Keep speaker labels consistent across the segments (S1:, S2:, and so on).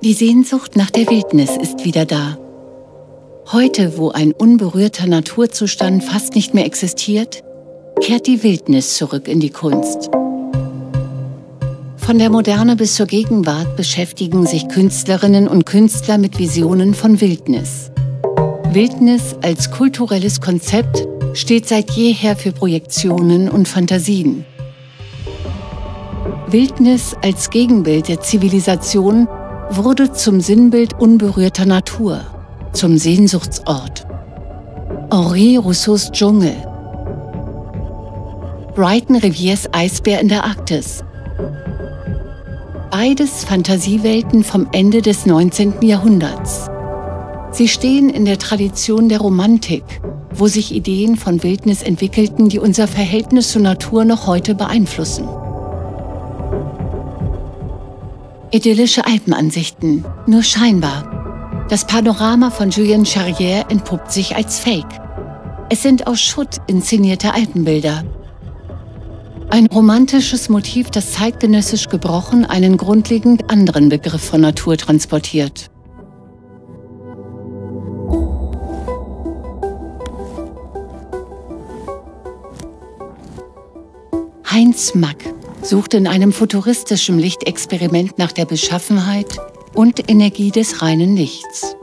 S1: Die Sehnsucht nach der Wildnis ist wieder da. Heute, wo ein unberührter Naturzustand fast nicht mehr existiert, kehrt die Wildnis zurück in die Kunst. Von der Moderne bis zur Gegenwart beschäftigen sich Künstlerinnen und Künstler mit Visionen von Wildnis. Wildnis als kulturelles Konzept steht seit jeher für Projektionen und Fantasien. Wildnis als Gegenbild der Zivilisation wurde zum Sinnbild unberührter Natur, zum Sehnsuchtsort. Henri Rousseaus Dschungel, Brighton Rivières Eisbär in der Arktis. Beides Fantasiewelten vom Ende des 19. Jahrhunderts. Sie stehen in der Tradition der Romantik, wo sich Ideen von Wildnis entwickelten, die unser Verhältnis zur Natur noch heute beeinflussen. Idyllische Alpenansichten, nur scheinbar. Das Panorama von Julien Cherrière entpuppt sich als Fake. Es sind aus Schutt inszenierte Alpenbilder. Ein romantisches Motiv, das zeitgenössisch gebrochen einen grundlegend anderen Begriff von Natur transportiert. Heinz Mack sucht in einem futuristischen Lichtexperiment nach der Beschaffenheit und Energie des reinen Lichts.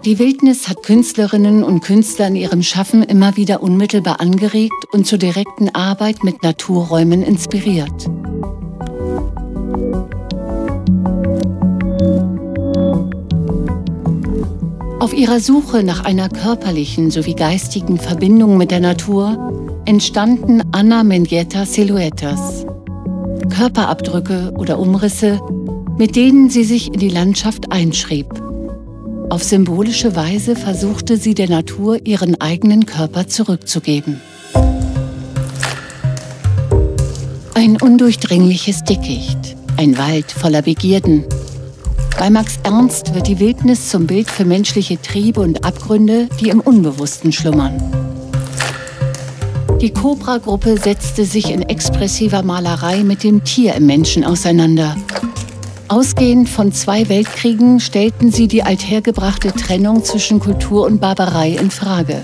S1: Die Wildnis hat Künstlerinnen und Künstler in ihrem Schaffen immer wieder unmittelbar angeregt und zur direkten Arbeit mit Naturräumen inspiriert. Auf ihrer Suche nach einer körperlichen sowie geistigen Verbindung mit der Natur entstanden Ana Mendieta Silhouetas, Körperabdrücke oder Umrisse, mit denen sie sich in die Landschaft einschrieb. Auf symbolische Weise versuchte sie der Natur ihren eigenen Körper zurückzugeben. Ein undurchdringliches Dickicht, ein Wald voller Begierden. Bei Max Ernst wird die Wildnis zum Bild für menschliche Triebe und Abgründe, die im Unbewussten schlummern. Die Cobra-Gruppe setzte sich in expressiver Malerei mit dem Tier im Menschen auseinander. Ausgehend von 2 Weltkriegen stellten sie die althergebrachte Trennung zwischen Kultur und Barbarei in Frage.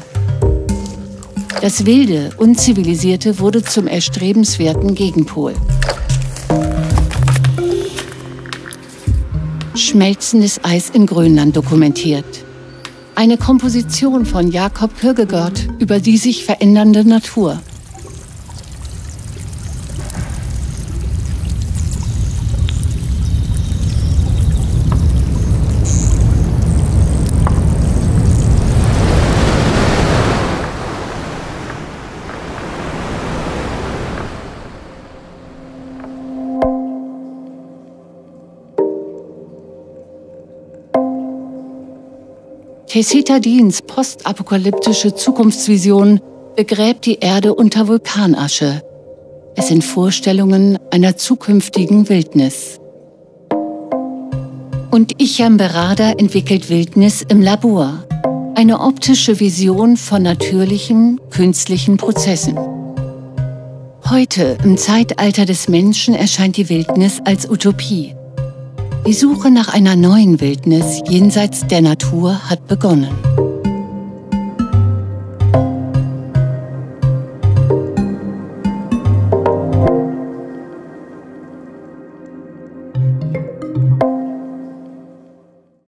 S1: Das Wilde, Unzivilisierte wurde zum erstrebenswerten Gegenpol. Schmelzendes Eis in Grönland dokumentiert. Eine Komposition von Jakob Kierkegaard über die sich verändernde Natur. Tessita Deans postapokalyptische Zukunftsvision begräbt die Erde unter Vulkanasche. Es sind Vorstellungen einer zukünftigen Wildnis. Und Ichem Berada entwickelt Wildnis im Labor, eine optische Vision von natürlichen, künstlichen Prozessen. Heute, im Zeitalter des Menschen, erscheint die Wildnis als Utopie. Die Suche nach einer neuen Wildnis jenseits der Natur hat begonnen.